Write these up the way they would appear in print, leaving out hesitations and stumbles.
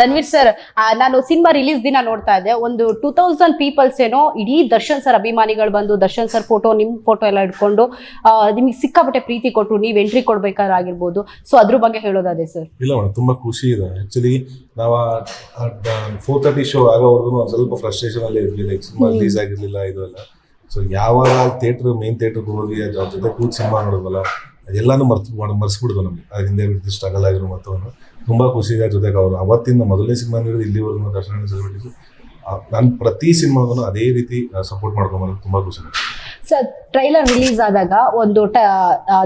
Dhanveer sir, ನಾನು cinema release ದಿನ ನೋಡ್ತಾ ಇದ್ದೆ, ಒಂದು 2000 ಪೀಪಲ್ಸ್ ಏನೋ ಇಡೀ ದರ್ಶನ್ ಸರ್ ಅಭಿಮಾನಿಗಳು ಬಂದು ದರ್ಶನ್ ಸರ್ ಫೋಟೋ, ನಿಮ್ ಫೋಟೋ ಎಲ್ಲ ಇಟ್ಕೊಂಡು ನಿಮಗೆ ಸಿಕ್ಕಾಪಟ್ಟೆ ಪ್ರೀತಿ ಕೊಟ್ಟರು, ನೀವ್ ಎಂಟ್ರಿ ಕೊಡ್ಬೇಕಾಗಿರ್ಬೋದು. ಸೊ ಅದ್ರ ಬಗ್ಗೆ ಹೇಳೋದಾದೆ ಸರ್. ಇಲ್ಲ ಮೇಡಮ್, ತುಂಬಾ ಖುಷಿ ಇದೆ. ಆಕ್ಚುಲಿ ನಾವು 4:30 ಶೋ ಆಗೋವರೆಗೂ ಒಂದು ಸ್ವಲ್ಪ ಫ್ರಸ್ಟ್ರೇಷನ್ ಅಲ್ಲಿ ಇರ್ಲಿಲ್ಲ, ಸಿನಿಮಾ ರಿಲೀಸ್ ಆಗಿರ್ಲಿಲ್ಲ ಇದು ಎಲ್ಲ. ಸೊ ಯಾವಾಗ ಮೇನ್ ಥಿಯೇಟರ್ಗೆ ಹೋಗಿ ಅದ್ರ ಜೊತೆ ಕೂತ್ ಸಿನಿಮಾ ನೋಡೋದಲ್ಲ, ಅದೆಲ್ಲಾನು ಮರ್ಸ್ಬಿಡ್ದು ನಮಗೆ. ಅದ್ರ ಹಿಂದೆ ಬಿದ್ದು ಸ್ಟ್ರಗಲ್ ಆಗಿರೋ ಮತ್ತು ತುಂಬಾ ಖುಷಿ ಇದೆ. ಜೊತೆಗೆ ಅವರು ಅವತ್ತಿಂದ ಮೊದಲನೇ ಸಿನಿಮಾ ಅಂದ್ರೆ ಇಲ್ಲಿವರೆಗೂ ದರ್ಶನ ಸೆಲೆಬ್ರಿಟೀಸ್ ನಾನು ಪ್ರತಿ ಸಿನಿಮಾಗೂ ಅದೇ ರೀತಿ ಸಪೋರ್ಟ್ ಮಾಡ್ಕೊಂಬರೋದು ತುಂಬಾ ಖುಷಿ ಇದೆ. ಸರ್, ಟ್ರೈಲರ್ ರಿಲೀಸ್ ಆದಾಗ ಒಂದು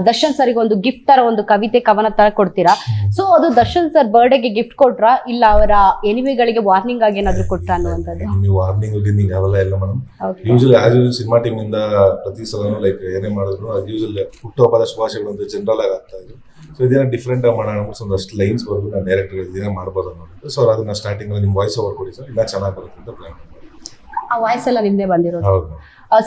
ದರ್ಶನ್ ಸರ್ಗೆ ಒಂದು ಗಿಫ್ಟ್ ತರ, ಒಂದು ಕವಿತೆ ಕವನ ತರ ಕೊಡ್ತೀರಾ. ಸೊ ಅದು ದರ್ಶನ್ ಸರ್ ಬರ್ಡೇಗೆ ಗಿಫ್ಟ್ ಕೊಟ್ರಾ, ಇಲ್ಲ ಅವರ ಎನಿಮಿಗಳಿಗೆ ವಾರ್ನಿಂಗ್ ಆಗಿ ಏನಾದ್ರು ಕೊಟ್ರಾ ಅನ್ನುವಂಥದ್ದು? ನೀವು ವಾರ್ನಿಂಗ್ ಅವೆಲ್ಲ ಇಲ್ಲ madam. Usually as usual cinema team ಇಂದ ಪ್ರತಿ ಸಲನೂ ಲೈಕ್ ಏನೇ ಮಾಡಿದ್ರು ಅದು ಯೂಶಲ್ ಹುಟ್ಟುಹಬ್ಬದ ಶುಭಾಶಯಗಳು ಅಂತ ಜನರಲ್ ಆಗಿ ಆಗ್ತಾ ಇದ್ರು. ಸೊ ಇದೇನೋ ಡಿಫ್ರೆಂಟ್ ಆಗಿ ಮಾಡೋಣ ಒಂದಷ್ಟು ಲೈನ್ಸ್ ಬರ್ಬೋದು, ನಾನು ಡೈರೆಕ್ಟರ್ ಇದೇನೇ ಮಾಡ್ಬೋದು ಅನ್ನೋದು. ಸೊ ಅದನ್ನ ಸ್ಟಾರ್ಟಿಂಗ್ ನಿಮ್ಮ ವಾಯ್ಸ್ ಓವರ್ ಕೊಡಿ ಸರ್, ಇನ್ನೂ ಚೆನ್ನಾಗಿ ಬರುತ್ತೆ ಅಂತ ಪ್ಲಾನ್ ಮಾಡಿ. ಆ ವಾಯ್ಸ್ ಎಲ್ಲ ನಿಮ್ದೇ ಬಂದಿರೋದು? ಹೌದು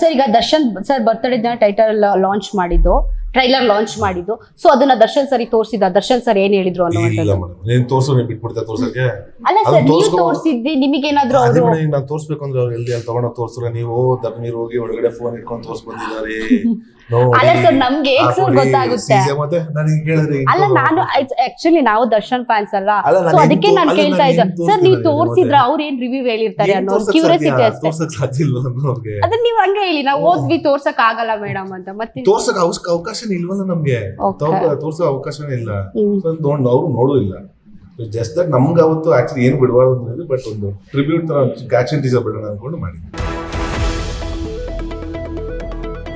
ಸರ್. ಈಗ ದರ್ಶನ್ ಸರ್ ಬರ್ತ್ಡೇ ದಿನ ಟ್ರೈಲರ್ ಲಾಂಚ್ ಮಾಡಿದ್ದು, ಸೊ ಅದನ್ನ ದರ್ಶನ್ ಸರಿ ತೋರಿಸಿದ, ದರ್ಶನ್ ಸರ್ ಏನ್ ಹೇಳಿದ್ರು ಅನ್ನೋದು? ಬಿಟ್ಬಿಡ್ತಾ ತೋರ್ಸಕ್ಕೆ? ಅಲ್ಲ ಸರ್, ನೀವು ತೋರಿಸಿದ್ದಿ, ನಿಮಗೇನಾದ್ರು ಅವರು ನಾನು ತೋರ್ಸ್ಬೇಕು ಅಂದ್ರೆ ಅವ್ರು ಎಲ್ಲಿ ತಗೊಂಡೋಗಿ ತೋರ್ಸ್ರ, ನೀವು ಧರ್ಮೀರ್ ಹೋಗಿ ಒಳಗಡೆ ಫೋನ್ ಇಟ್ಕೊಂಡು ತೋರ್ಸ್ ಬಂದಿದ್ದಾರೆ. ಅಲ್ಲ ಸರ್, ನಮ್ಗೆ ಸರ್ ಗೊತ್ತಾಗುತ್ತೆ. ಅಲ್ಲ, ನಾನು ಆಕ್ಚುಲಿ ನಾವು ದರ್ಶನ್ ಫ್ಯಾನ್ಸ್ ಅಲ್ಲ, ಸೊ ಅದಕ್ಕೆ ನಾನು ಕೇಳ್ತಾ ಇದ್ದೆ ಸರ್, ನೀವು ತೋರ್ಸಿದ್ರ ಅವ್ರ ಏನ್ ರಿವ್ಯೂ ಹೇಳಿರ್ತಾರೆ ಅನ್ನೋ ಕ್ಯೂರಿಯಾಸಿಟಿ ಅಷ್ಟೇ. ಅದನ್ನ ನೀವು ಹಂಗೆ ಹೇಳಿ, ನಾವು ಓದ್ವಿ ತೋರ್ಸಕ್ ಆಗಲ್ಲ ಮೇಡಮ್ ಅಂತ. ಮತ್ತೆ ತೋರ್ಸಕ್ ಅವಕಾಶ ಇಲ್ವಲ್ಲ ನಮ್ಗೆ, ತೋರ್ಸೋ ಅವಕಾಶನೇ ಇಲ್ಲ, ಅವ್ರು ನೋಡೂ ಇಲ್ಲ. ಜಸ್ಟ್ ದಟ್ ನಮ್ಗೆ ಅವತ್ತು ಆಕ್ಚುಲಿ ಏನು ಬಿಡಬಾರ್ದು, ಬಟ್ ಒಂದು ಟ್ರಿಬ್ಯೂಟ್ ತರ ಕ್ಯಾಚ್ ಅಂಡ್ ಟೀಸರ್ ಬಿಡೋಣ ಅನ್ಕೊಂಡು ಮಾಡಿದ್ವಿ.